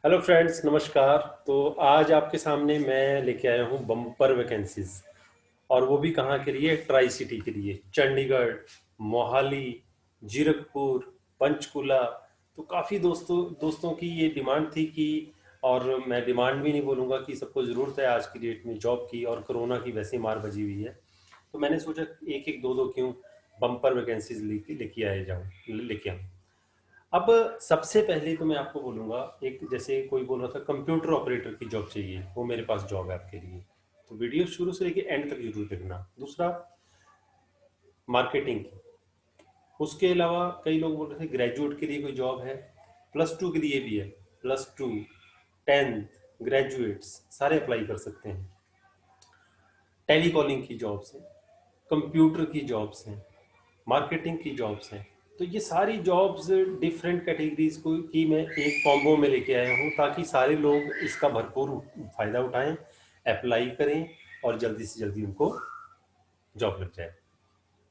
Hello friends, नमस्कार। तो आज आपके सामने मैं लेके आया हूँ बम्पर वैकेंसीज। और वो भी कहाँ के लिए? ट्राई सिटी के लिए। चंडीगढ़, मोहाली, जीरकपुर, पंचकुला। तो काफ़ी दोस्तों दोस्तों की ये डिमांड थी कि, और मैं डिमांड भी नहीं बोलूँगा कि सबको ज़रूरत है आज की डेट में जॉब की, और कोरोना की वैसे ही मार बजी हुई है। तो मैंने सोचा एक एक दो दो क्यों बम्पर वैकेंसीज लेके लेके आए जाऊँ लेके आऊँ। अब सबसे पहले तो मैं आपको बोलूँगा, एक जैसे कोई बोल रहा था कंप्यूटर ऑपरेटर की जॉब चाहिए, वो मेरे पास जॉब है आपके लिए। तो वीडियो शुरू से लेके एंड तक जरूर देखना। दूसरा, मार्केटिंग की। उसके अलावा कई लोग बोल रहे थे ग्रेजुएट के लिए कोई जॉब है, प्लस टू के लिए भी है। प्लस टू, टेंथ, ग्रेजुएट्स सारे अप्लाई कर सकते हैं। टेली कॉलिंग की जॉब्स हैं, कंप्यूटर की जॉब्स हैं, मार्केटिंग की जॉब्स हैं। तो ये सारी जॉब्स डिफरेंट कैटेगरीज को की मैं एक कॉम्बो में लेके आया हूँ, ताकि सारे लोग इसका भरपूर फायदा उठाएं, अप्लाई करें और जल्दी से जल्दी उनको जॉब लग जाए।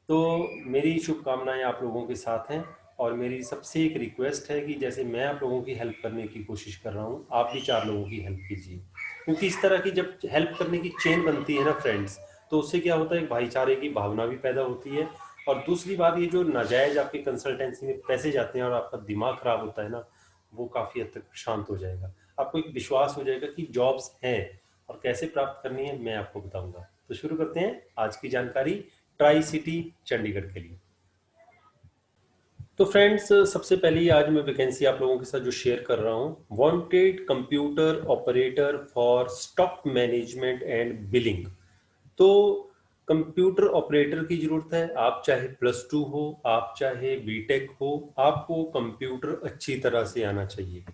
तो मेरी शुभकामनाएं आप लोगों के साथ हैं। और मेरी सबसे एक रिक्वेस्ट है कि जैसे मैं आप लोगों की हेल्प करने की कोशिश कर रहा हूँ, आप भी चार लोगों की हेल्प कीजिए। क्योंकि इस तरह की जब हेल्प करने की चेन बनती है ना फ्रेंड्स, तो उससे क्या होता है, एक भाईचारे की भावना भी पैदा होती है। और दूसरी बात, ये जो नाजायज आपके कंसल्टेंसी में पैसे जाते हैं और आपका दिमाग खराब होता है ना, वो काफ़ी हद तक शांत हो जाएगा। आपको एक विश्वास हो जाएगा कि जॉब्स हैं, और कैसे प्राप्त करनी है मैं आपको बताऊंगा। तो शुरू करते हैं आज की जानकारी ट्राई सिटी चंडीगढ़ के लिए। तो फ्रेंड्स, सबसे पहले ही आज मैं वैकेंसी आप लोगों के साथ जो शेयर कर रहा हूँ, wanted computer operator for stock management and billing. तो कंप्यूटर ऑपरेटर की जरूरत है। आप चाहे प्लस टू हो, आप चाहे बीटेक हो, आपको कंप्यूटर अच्छी तरह से आना चाहिए।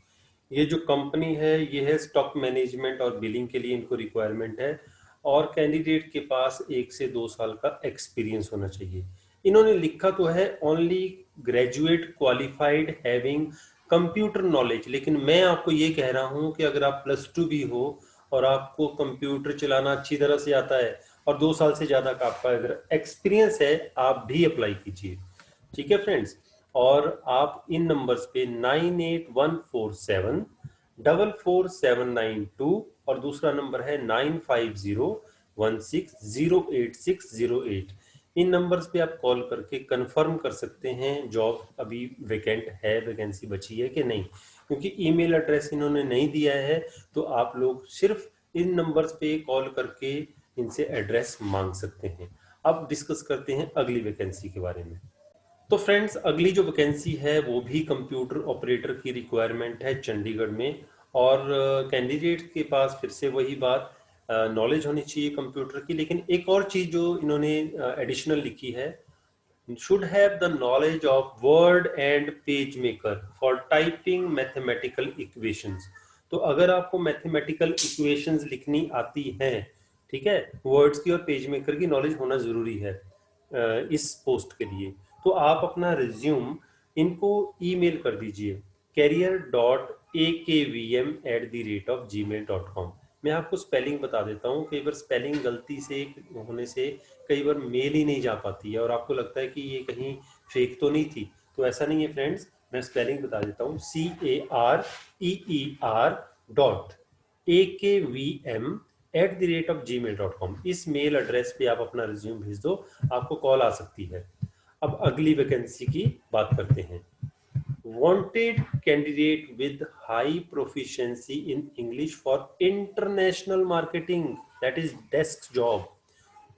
ये जो कंपनी है ये है स्टॉक मैनेजमेंट और बिलिंग के लिए इनको रिक्वायरमेंट है। और कैंडिडेट के पास 1 से 2 साल का एक्सपीरियंस होना चाहिए। इन्होंने लिखा तो है only graduate qualified having computer knowledge, लेकिन मैं आपको ये कह रहा हूँ कि अगर आप प्लस टू भी हो और आपको कंप्यूटर चलाना अच्छी तरह से आता है और 2 साल से ज़्यादा का आपका अगर एक्सपीरियंस है, आप भी अप्लाई कीजिए। ठीक है फ्रेंड्स। और आप इन नंबर्स पे 9814744792, और दूसरा नंबर है 9501608608। इन नंबर्स पे आप कॉल करके कंफर्म कर सकते हैं जॉब अभी वेकेंट है, वैकेंसी बची है कि नहीं। क्योंकि ईमेल एड्रेस इन्होंने नहीं दिया है, तो आप लोग सिर्फ इन नंबर्स पे कॉल करके इनसे एड्रेस मांग सकते हैं। अब डिस्कस करते हैं अगली वैकेंसी के बारे में। तो फ्रेंड्स, अगली जो वैकेंसी है वो भी कंप्यूटर ऑपरेटर की रिक्वायरमेंट है चंडीगढ़ में। और कैंडिडेट के पास फिर से वही बात, नॉलेज होनी चाहिए कंप्यूटर की। लेकिन एक और चीज़ जो इन्होंने एडिशनल लिखी है, should have the knowledge of word and page maker for typing mathematical equations। तो अगर आपको मैथमेटिकल इक्वेशंस लिखनी आती हैं, ठीक है, वर्ड्स की और पेज मेकर की नॉलेज होना जरूरी है इस पोस्ट के लिए। तो आप अपना रिज्यूम इनको ईमेल कर दीजिए, career.akvm@gmail.com। मैं आपको स्पेलिंग बता देता हूँ, कई बार स्पेलिंग गलती से होने से कई बार मेल ही नहीं जा पाती है और आपको लगता है कि ये कहीं फेक तो नहीं थी। तो ऐसा नहीं है फ्रेंड्स, मैं स्पेलिंग बता देता हूँ। career.akvm@gmail.com। इस मेल एड्रेस पे आप अपना रिज्यूम भेज दो, आपको कॉल आ सकती है। अब अगली वैकेंसी की बात करते हैं। wanted candidate with high proficiency in English for international marketing, that is desk job।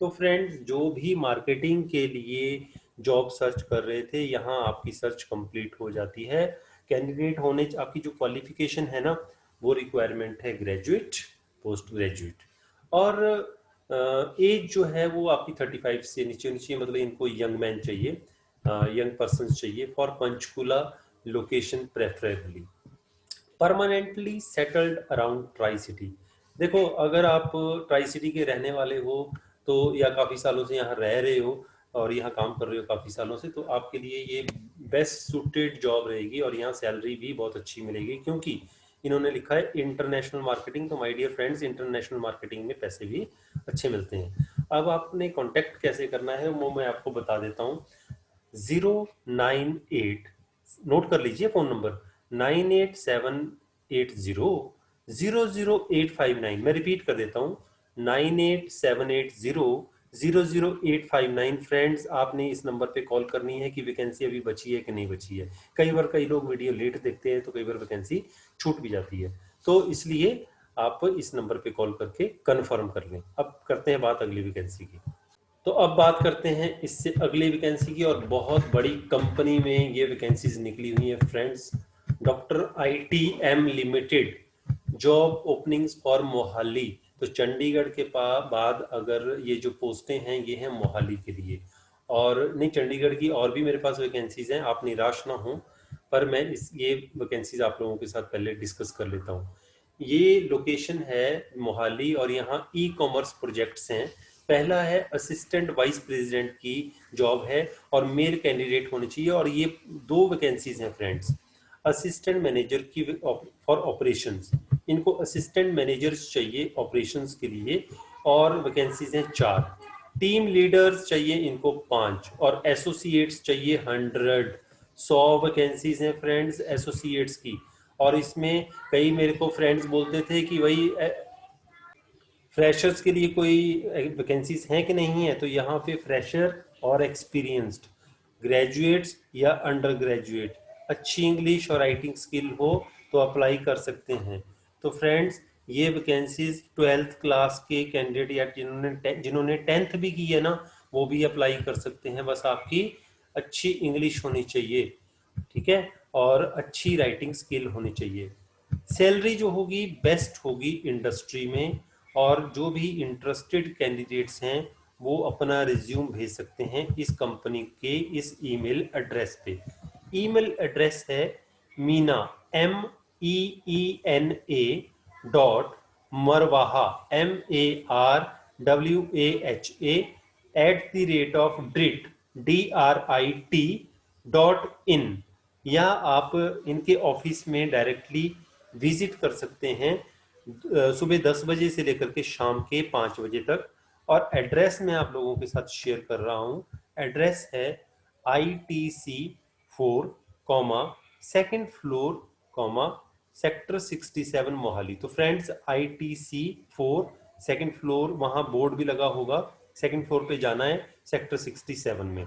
तो फ्रेंड्स, जो भी मार्केटिंग के लिए जॉब सर्च कर रहे थे, यहाँ आपकी सर्च कंप्लीट हो जाती है। कैंडिडेट होने आपकी जो क्वालिफिकेशन है ना, वो रिक्वायरमेंट है ग्रेजुएट, पोस्ट ग्रेजुएट। और एज जो है वो आपकी 35 से नीचे नीचे, मतलब इनको यंग मैन चाहिए, यंग पर्सन चाहिए। For Panchkula location preferably, permanently settled around tri city. देखो, अगर आप ट्राई सिटी के रहने वाले हो तो, या काफ़ी सालों से यहाँ रह रहे हो और यहाँ काम कर रहे हो काफ़ी सालों से, तो आपके लिए ये बेस्ट सूटेड जॉब रहेगी। और यहाँ सैलरी भी बहुत अच्छी मिलेगी, क्योंकि इन्होंने लिखा है इंटरनेशनल मार्केटिंग। तो my dear friends, international marketing में पैसे भी अच्छे मिलते हैं। अब आपने कॉन्टेक्ट कैसे करना है वो मैं आपको बता देता हूँ। 098, नोट कर लीजिए फ़ोन नंबर, 9878 00859। मैं रिपीट कर देता हूँ, 9878000859। फ्रेंड्स, आपने इस नंबर पे कॉल करनी है कि वैकेंसी अभी बची है कि नहीं बची है। कई बार कई लोग वीडियो लेट देखते हैं तो कई बार वैकेंसी छूट भी जाती है, तो इसलिए आप इस नंबर पे कॉल करके कंफर्म कर लें। अब करते हैं बात अगली वैकेंसी की। तो अब बात करते हैं इससे अगली वैकेंसी की, और बहुत बड़ी कंपनी में ये वैकेंसीज निकली हुई है friends. Doctor ITM limited, job openings for Mohali. तो चंडीगढ़ के बाद अगर ये जो पोस्टें हैं ये हैं मोहाली के लिए, और नहीं, चंडीगढ़ की और भी मेरे पास वैकेंसीज हैं, आप निराश ना हो, पर मैं ये वैकेंसीज आप लोगों के साथ पहले डिस्कस कर लेता हूँ। ये लोकेशन है मोहाली, और यहाँ ई कॉमर्स प्रोजेक्ट्स हैं। पहला है असिस्टेंट वाइस प्रेसिडेंट की जॉब है, और मेल कैंडिडेट होने चाहिए, और ये 2 वैकेंसीज हैं फ्रेंड्स। असिस्टेंट मैनेजर की फॉर ऑपरेशंस, इनको असिस्टेंट मैनेजर्स चाहिए ऑपरेशंस के लिए, और वैकेंसीज हैं 4। टीम लीडर्स चाहिए इनको 5, और एसोसिएट्स चाहिए 100 वैकेंसीज हैं फ्रेंड्स एसोसिएट्स की। और इसमें कई मेरे को फ्रेंड्स बोलते थे कि भाई फ्रेशर्स के लिए कोई वैकेंसीज हैं कि नहीं है, तो यहाँ पे फ्रेशर और एक्सपीरियंस्ड, ग्रेजुएट्स या अंडर ग्रेजुएट, अच्छी इंग्लिश और राइटिंग स्किल हो तो अप्लाई कर सकते हैं। तो फ्रेंड्स, ये वैकेंसीज 12th क्लास के कैंडिडेट या जिन्होंने 10th भी की है ना, वो भी अप्लाई कर सकते हैं। बस आपकी अच्छी इंग्लिश होनी चाहिए, ठीक है, और अच्छी राइटिंग स्किल होनी चाहिए। सैलरी जो होगी बेस्ट होगी इंडस्ट्री में, और जो भी इंटरेस्टेड कैंडिडेट्स हैं वो अपना रिज्यूम भेज सकते हैं इस कंपनी के इस ईमेल एड्रेस पे। ईमेल एड्रेस है मीना, MEENA MARWAHA@DRIT.in, या आप इनके ऑफिस में डायरेक्टली विजिट कर सकते हैं सुबह 10 बजे से लेकर के शाम के 5 बजे तक। और एड्रेस मैं आप लोगों के साथ शेयर कर रहा हूं। एड्रेस है ITC 4, second floor, sector 67 Mohali. तो फ्रेंड्स, ITC 4 सेकेंड फ्लोर, वहां बोर्ड भी लगा होगा, सेकेंड फ्लोर पे जाना है, सेक्टर 67 में,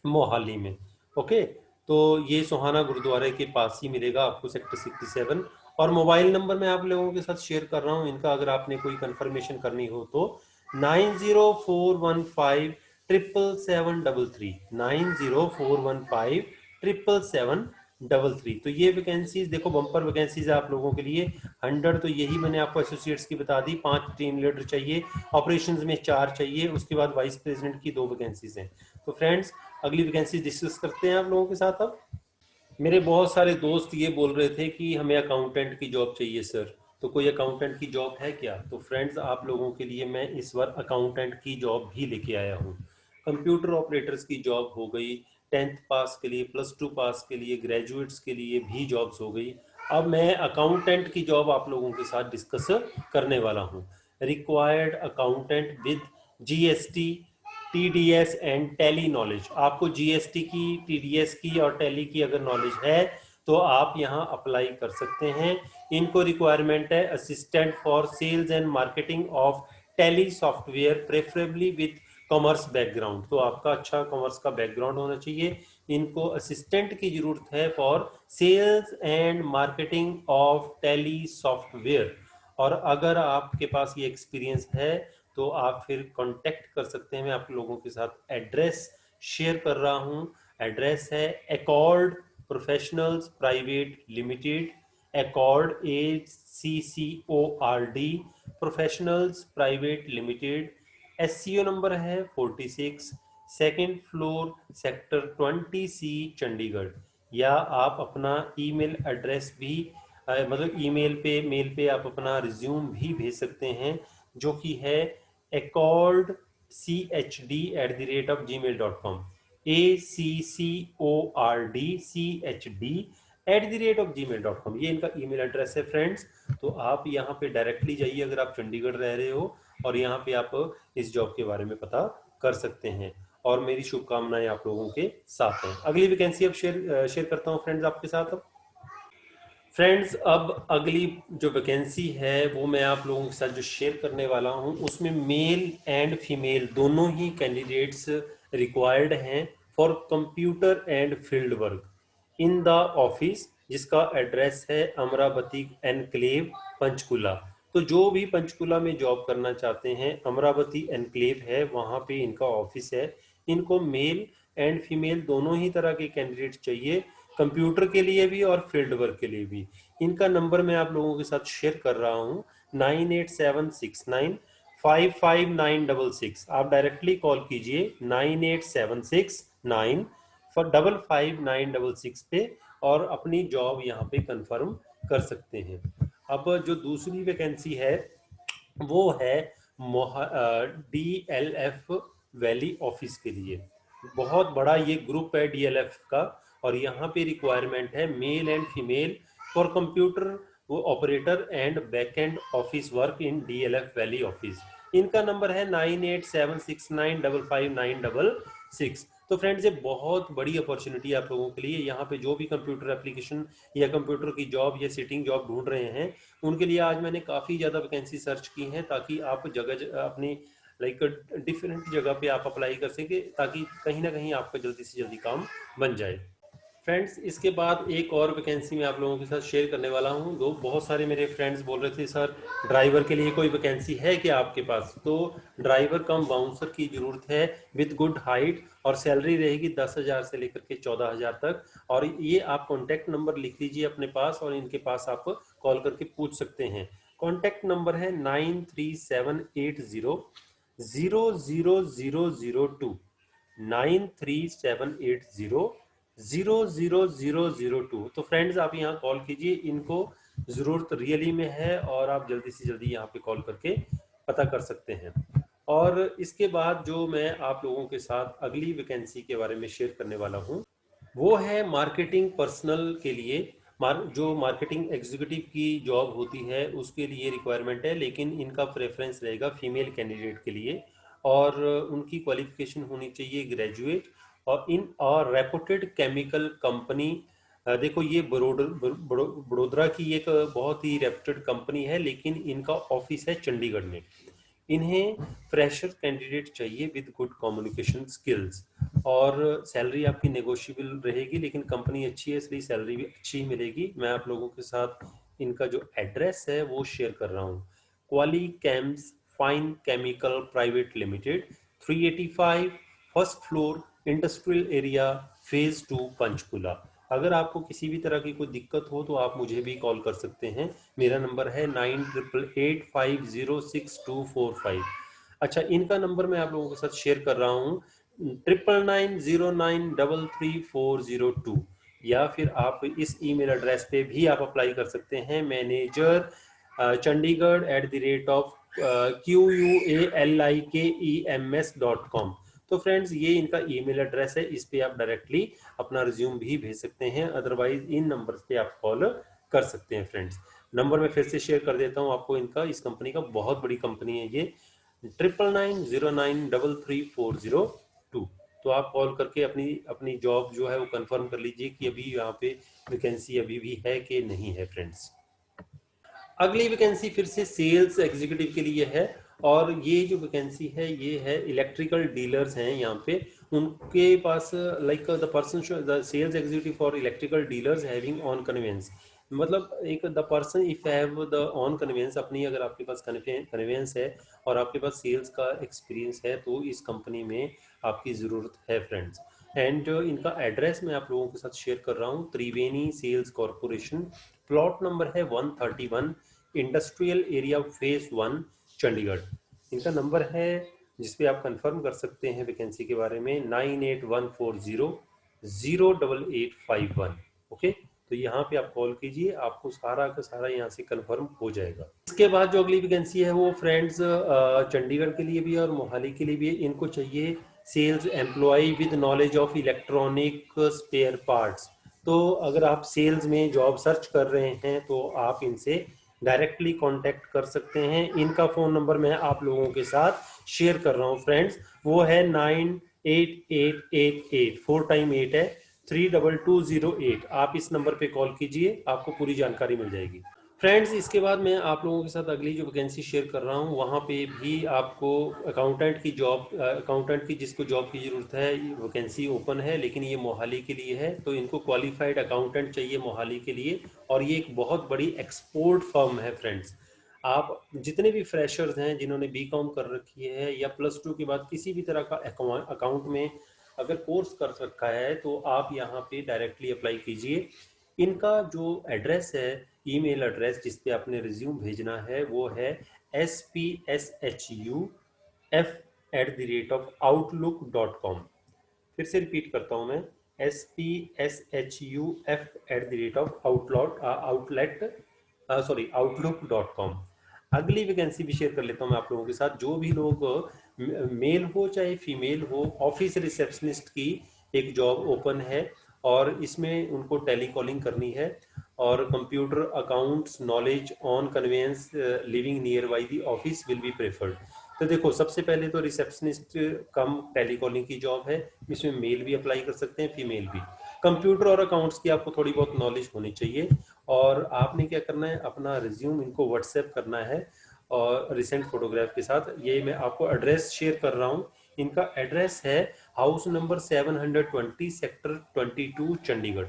मोहाली में। ओके, तो ये सोहाना गुरुद्वारे के पास ही मिलेगा आपको, सेक्टर 67। और मोबाइल नंबर मैं आप लोगों के साथ शेयर कर रहा हूँ इनका, अगर आपने कोई कंफर्मेशन करनी हो तो 9041577733, 9041577733। तो ये वैकेंसीज देखो, बम्पर वैकेंसीज है आप लोगों के लिए। 100 तो यही मैंने आपको एसोसिएट्स की बता दी, 5 टीम लीडर चाहिए, ऑपरेशंस में 4 चाहिए, उसके बाद वाइस प्रेसिडेंट की 2 वैकेंसीज हैं। तो फ्रेंड्स, अगली वैकेंसी डिस्कस करते हैं आप लोगों के साथ। अब मेरे बहुत सारे दोस्त ये बोल रहे थे कि हमें अकाउंटेंट की जॉब चाहिए सर, तो कोई अकाउंटेंट की जॉब है क्या? तो फ्रेंड्स, आप लोगों के लिए मैं इस बार अकाउंटेंट की जॉब भी लेके आया हूँ। कंप्यूटर ऑपरेटर्स की जॉब हो गई, 10th पास के लिए, +2 पास के लिए, ग्रेजुएट्स के लिए भी जॉब्स हो गई। अब मैं अकाउंटेंट की जॉब आप लोगों के साथ डिस्कस करने वाला हूँ। Required accountant with GST, TDS and tally knowledge. आपको GST की, TDS की और टैली की अगर नॉलेज है तो आप यहाँ अप्लाई कर सकते हैं। इनको रिक्वायरमेंट है assistant for sales and marketing of Tally software, preferably with commerce background. तो आपका अच्छा कॉमर्स का बैकग्राउंड होना चाहिए। इनको असिस्टेंट की जरूरत है for sales and marketing of Tally software. और अगर आपके पास ये एक्सपीरियंस है तो आप फिर कांटेक्ट कर सकते हैं। मैं आप लोगों के साथ एड्रेस शेयर कर रहा हूं। एड्रेस है accord professionals private limited, accord ACCORD professionals private limited. SCO number है 46, second floor, sector 20C, Chandigarh. या आप अपना ईमेल एड्रेस भी मतलब मेल पे आप अपना रिज्यूम भी भेज सकते हैं, जो कि है accordchd@gmail.com, ACCORDCHD@gmail.com, ये इनका ईमेल एड्रेस है फ्रेंड्स। तो आप यहाँ पे डायरेक्टली जाइए अगर आप चंडीगढ़ रह रहे हो, और यहाँ पे आप इस जॉब के बारे में पता कर सकते हैं। और मेरी शुभकामनाएं आप लोगों के साथ हैं। अगली वैकेंसी अब शेयर करता हूँ फ्रेंड्स आपके साथ। अब फ्रेंड्स, अब अगली जो वैकेंसी है वो मैं आप लोगों के साथ जो शेयर करने वाला हूं, उसमें मेल एंड फीमेल दोनों ही कैंडिडेट्स रिक्वायर्ड हैं for computer and field work in the office, जिसका एड्रेस है अमरावती एनक्लेव, पंचकुला। तो जो भी पंचकुला में जॉब करना चाहते हैं, अमरावती एनक्लेव है, वहाँ पे इनका ऑफिस है। इनको मेल एंड फीमेल दोनों ही तरह के कैंडिडेट चाहिए, कंप्यूटर के लिए भी और फील्ड वर्क के लिए भी। इनका नंबर मैं आप लोगों के साथ शेयर कर रहा हूँ, 9876955966। आप डायरेक्टली कॉल कीजिए 9876955966 पे, और अपनी जॉब यहाँ पे कंफर्म कर सकते हैं। अब जो दूसरी वैकेंसी है वो है DLF वैली ऑफिस के लिए। बहुत बड़ा ये ग्रुप है DLF का, और यहाँ पे रिक्वायरमेंट है male and female for computer वो operator and back end office work in DLF valley office. इनका नंबर है 9876955966। तो फ्रेंड्स, ये बहुत बड़ी अपॉर्चुनिटी आप लोगों के लिए। यहाँ पे जो भी कंप्यूटर एप्लीकेशन या कंप्यूटर की जॉब या सिटिंग जॉब ढूंढ रहे हैं, उनके लिए आज मैंने काफ़ी ज़्यादा वैकेंसी सर्च की हैं, ताकि आप अपनी लाइक डिफरेंट जगह पे आप अप्लाई कर सकें, ताकि कहीं ना कहीं आपका जल्दी से जल्दी काम बन जाए। फ्रेंड्स, इसके बाद एक और वैकेंसी मैं आप लोगों के साथ शेयर करने वाला हूं। दो बहुत सारे मेरे फ्रेंड्स बोल रहे थे, सर ड्राइवर के लिए कोई वैकेंसी है क्या आपके पास? तो ड्राइवर कम बाउंसर की ज़रूरत है विद गुड हाइट, और सैलरी रहेगी 10,000 से लेकर के 14,000 तक। और ये आप कॉन्टैक्ट नंबर लिख लीजिए अपने पास, और इनके पास आप कॉल करके पूछ सकते हैं। कॉन्टैक्ट नंबर है 9378000002, 9378000002। तो फ्रेंड्स, आप यहाँ कॉल कीजिए, इनको ज़रूरत रियली में है, और आप जल्दी से जल्दी यहाँ पे कॉल करके पता कर सकते हैं। और इसके बाद जो मैं आप लोगों के साथ अगली वैकेंसी के बारे में शेयर करने वाला हूँ, वो है मार्केटिंग पर्सनल के लिए। जो मार्केटिंग एग्जीक्यूटिव की जॉब होती है उसके लिए रिक्वायरमेंट है, लेकिन इनका प्रेफरेंस रहेगा फीमेल कैंडिडेट के लिए, और उनकी क्वालिफिकेशन होनी चाहिए ग्रेजुएट, और इन और रेपुटेड केमिकल कंपनी। देखो, ये बड़ोदरा की एक बहुत ही रेपुटेड कंपनी है, लेकिन इनका ऑफिस है चंडीगढ़ में। इन्हें फ्रेशर कैंडिडेट चाहिए विद गुड कम्युनिकेशन स्किल्स, और सैलरी आपकी नेगोशिएबल रहेगी, लेकिन कंपनी अच्छी है इसलिए सैलरी भी अच्छी मिलेगी। मैं आप लोगों के साथ इनका जो एड्रेस है वो शेयर कर रहा हूँ। Quali Chems fine chemical private limited, 385 first floor, industrial area, phase 2, Panchkula. अगर आपको किसी भी तरह की कोई दिक्कत हो तो आप मुझे भी कॉल कर सकते हैं। मेरा नंबर है 9888506245। अच्छा, इनका नंबर मैं आप लोगों के साथ शेयर कर रहा हूँ, 9990933402। या फिर आप इस ईमेल एड्रेस पे भी आप अप्लाई कर सकते हैं, मैनेजर chandigarh@QUALIKEMS.com। तो फ्रेंड्स, ये इनका ईमेल एड्रेस है, इस पे आप डायरेक्टली अपना रिज्यूम भी भेज सकते हैं, अदरवाइज इन नंबर पे आप कॉल कर सकते हैं। फ्रेंड्स, नंबर मैं फिर से शेयर कर देता हूँ आपको इनका। इस कंपनी का बहुत बड़ी कंपनी है ये, 9990933402। तो आप कॉल करके अपनी अपनी जॉब जो है वो कंफर्म कर लीजिए कि अभी यहाँ पे वैकेंसी अभी भी है कि नहीं है। फ्रेंड्स, अगली वैकेंसी फिर से सेल्स एग्जीक्यूटिव के लिए है, और ये जो वैकेंसी है ये है इलेक्ट्रिकल डीलर्स हैं यहाँ पे। उनके पास like the person the sales executive for electrical dealers having own conveyance, मतलब एक the person if have the own conveyance, अपनी अगर आपके पास कन्वेंस है और आपके पास सेल्स का एक्सपीरियंस है तो इस कंपनी में आपकी ज़रूरत है। फ्रेंड्स, एंड इनका एड्रेस मैं आप लोगों के साथ शेयर कर रहा हूँ, त्रिवेणी सेल्स कॉरपोरेशन, प्लॉट नंबर है 131, इंडस्ट्रियल एरिया फेज 1, चंडीगढ़। इनका नंबर है जिसपे आप कंफर्म कर सकते हैं वैकेंसी के बारे में, 9814008851। ओके, तो यहाँ पे आप कॉल कीजिए, आपको सारा का सारा यहाँ से कंफर्म हो जाएगा। इसके बाद जो अगली वैकेंसी है वो फ्रेंड्स चंडीगढ़ के लिए भी है और मोहाली के लिए भी है। इनको चाहिए sales employ with knowledge of electronic spare parts. तो अगर आप सेल्स में जॉब सर्च कर रहे हैं तो आप इनसे डायरेक्टली कांटेक्ट कर सकते हैं। इनका फ़ोन नंबर मैं आप लोगों के साथ शेयर कर रहा हूं फ्रेंड्स, वो है 988884 टाइम 8 है, 32208। आप इस नंबर पे कॉल कीजिए, आपको पूरी जानकारी मिल जाएगी। फ्रेंड्स, इसके बाद मैं आप लोगों के साथ अगली जो वैकेंसी शेयर कर रहा हूँ, वहाँ पे भी आपको अकाउंटेंट की जिसको जॉब की ज़रूरत है, वैकेंसी ओपन है, लेकिन ये मोहाली के लिए है। तो इनको क्वालिफाइड अकाउंटेंट चाहिए मोहाली के लिए, और ये एक बहुत बड़ी एक्सपोर्ट फर्म है फ्रेंड्स। आप जितने भी फ्रेशर्स हैं जिन्होंने बीकॉम कर रखी है या +2 के बाद किसी भी तरह का अकाउंट में अगर कोर्स कर रखा है, तो आप यहाँ पे डायरेक्टली अप्लाई कीजिए। इनका जो एड्रेस है, ईमेल एड्रेस जिस पे आपने रिज्यूम भेजना है, वो है spshuf@outlook.com। फिर से रिपीट करता हूँ मैं, spshuf@outlook.com। अगली वैकेंसी भी शेयर कर लेता हूँ मैं आप लोगों के साथ। जो भी लोग मेल हो चाहे फीमेल हो, ऑफिस रिसेप्शनिस्ट की एक जॉब ओपन है, और इसमें उनको टेली कॉलिंग करनी है, और computer accounts knowledge own conveyance living nearby the office will be preferred. तो देखो, सबसे पहले तो रिसेप्शनिस्ट कम टेली कॉलिंग की जॉब है। इसमें मेल भी अप्लाई कर सकते हैं, फीमेल भी। कंप्यूटर और अकाउंट्स की आपको थोड़ी बहुत नॉलेज होनी चाहिए, और आपने क्या करना है, अपना रिज्यूम इनको व्हाट्सएप करना है, और रिसेंट फोटोग्राफ के साथ। ये मैं आपको एड्रेस शेयर कर रहा हूँ। इनका एड्रेस है हाउस नंबर 720, सेक्टर 22, चंडीगढ़।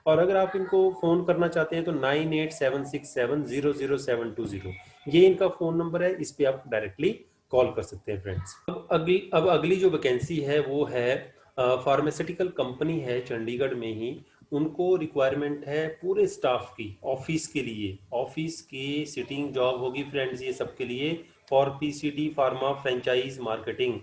और अगर आप इनको फ़ोन करना चाहते हैं तो 9876700720, ये इनका फ़ोन नंबर है, इस पे आप डायरेक्टली कॉल कर सकते हैं फ्रेंड्स। अब अगली जो वैकेंसी है वो है फार्मास्यूटिकल कंपनी है चंडीगढ़ में ही। उनको रिक्वायरमेंट है पूरे स्टाफ की, ऑफिस के लिए। ऑफिस की सिटिंग जॉब होगी फ्रेंड्स ये सबके लिए। For PCD pharma franchise marketing,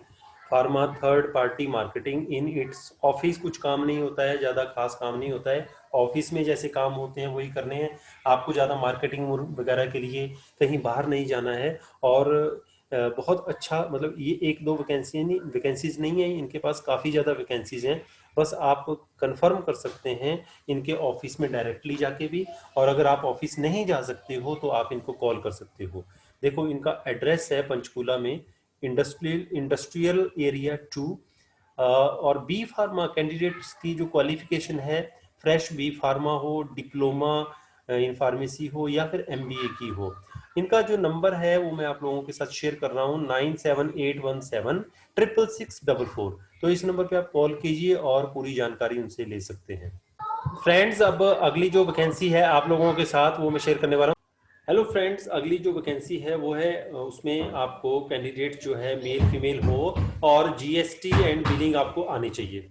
pharma third party marketing in its office. कुछ काम नहीं होता है, ज़्यादा खास काम नहीं होता है। ऑफिस में जैसे काम होते हैं वही करने हैं। आपको ज़्यादा मार्केटिंग वगैरह के लिए कहीं बाहर नहीं जाना है। और बहुत अच्छा, मतलब ये एक दो वैकेंसीज नहीं है, इनके पास काफ़ी ज़्यादा वैकेंसीज हैं। बस आप कंफर्म कर सकते हैं इनके ऑफिस में डायरेक्टली जाके भी, और अगर आप ऑफिस नहीं जा सकते हो तो आप इनको कॉल कर सकते हो। देखो, इनका एड्रेस है पंचकूला में, इंडस्ट्रियल एरिया 2। और बी फार्मा कैंडिडेट्स की जो क्वालिफिकेशन है, फ्रेश बी फार्मा हो, डिप्लोमा इन फार्मेसी हो, या फिर एमबीए की हो। इनका जो नंबर है वो मैं आप लोगों के साथ शेयर कर रहा हूँ, 9781766644। तो इस नंबर पे आप कॉल कीजिए और पूरी जानकारी उनसे ले सकते हैं। फ्रेंड्स, अब अगली जो वैकेंसी है आप लोगों के साथ, वो मैं शेयर करने वाला हूँ। हेलो फ्रेंड्स, अगली जो वैकेंसी है वो है, उसमें आपको कैंडिडेट जो है मेल फीमेल हो, और जीएसटी एंड बिलिंग आपको आनी चाहिए।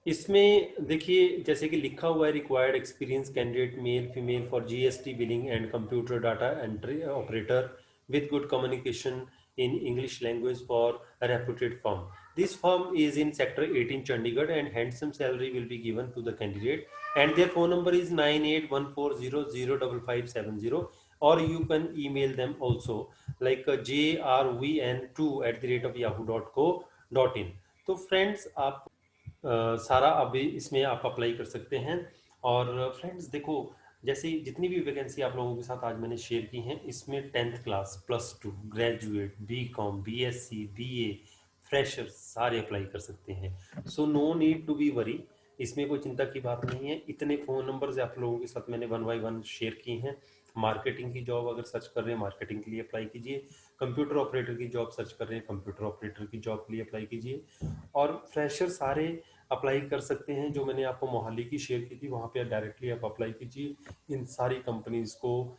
इसमें देखिए, जैसे कि लिखा हुआ है, required experience candidate male female for GST billing and computer data entry operator with good communication in English language for a reputed firm. This firm is in sector 18 Chandigarh, and handsome salary will be given to the candidate, and their phone number is 9814005570, or you can email them also, like jrvn2@yahoo.co.in। तो friends, आप सारा अभी इसमें आप apply कर सकते हैं। और फ्रेंड्स देखो, जैसे जितनी भी वैकेंसी आप लोगों के साथ आज मैंने शेयर की हैं, इसमें 10th class, +2, graduate, BCom, BSc, BA, freshers सारे अप्लाई कर सकते हैं। So no need to be worry, इसमें कोई चिंता की बात नहीं है। इतने फ़ोन नंबर्स आप लोगों के साथ मैंने 1 बाय 1 शेयर किए हैं। मार्केटिंग की जॉब अगर सर्च कर रहे हैं, मार्केटिंग के लिए अप्लाई कीजिए। कंप्यूटर ऑपरेटर की जॉब सर्च कर रहे हैं, कंप्यूटर ऑपरेटर की जॉब के लिए अप्लाई कीजिए। और फ्रेशर सारे अप्लाई कर सकते हैं। जो मैंने आपको मोहाली की शेयर की थी, वहाँ पे डायरेक्टली आप अप्लाई कीजिए। इन सारी कंपनीज को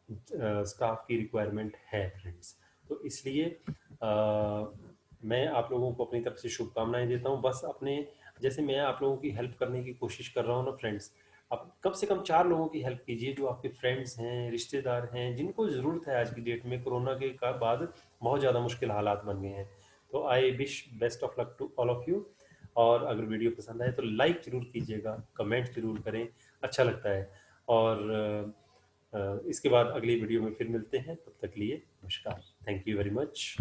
स्टाफ की रिक्वायरमेंट है फ्रेंड्स। तो इसलिए मैं आप लोगों को अपनी तरफ से शुभकामनाएं देता हूँ। बस अपने, जैसे मैं आप लोगों की हेल्प करने की कोशिश कर रहा हूँ ना फ्रेंड्स, आप कम से कम 4 लोगों की हेल्प कीजिए जो आपके फ्रेंड्स हैं, रिश्तेदार हैं, जिनको ज़रूरत है। आज की डेट में कोरोना के बाद बहुत ज़्यादा मुश्किल हालात बन गए हैं। तो I wish best of luck to all of you. और अगर वीडियो पसंद आए तो लाइक ज़रूर कीजिएगा, कमेंट ज़रूर करें, अच्छा लगता है। और इसके बाद अगली वीडियो में फिर मिलते हैं, तब तक लिए नमस्कार। Thank you very much.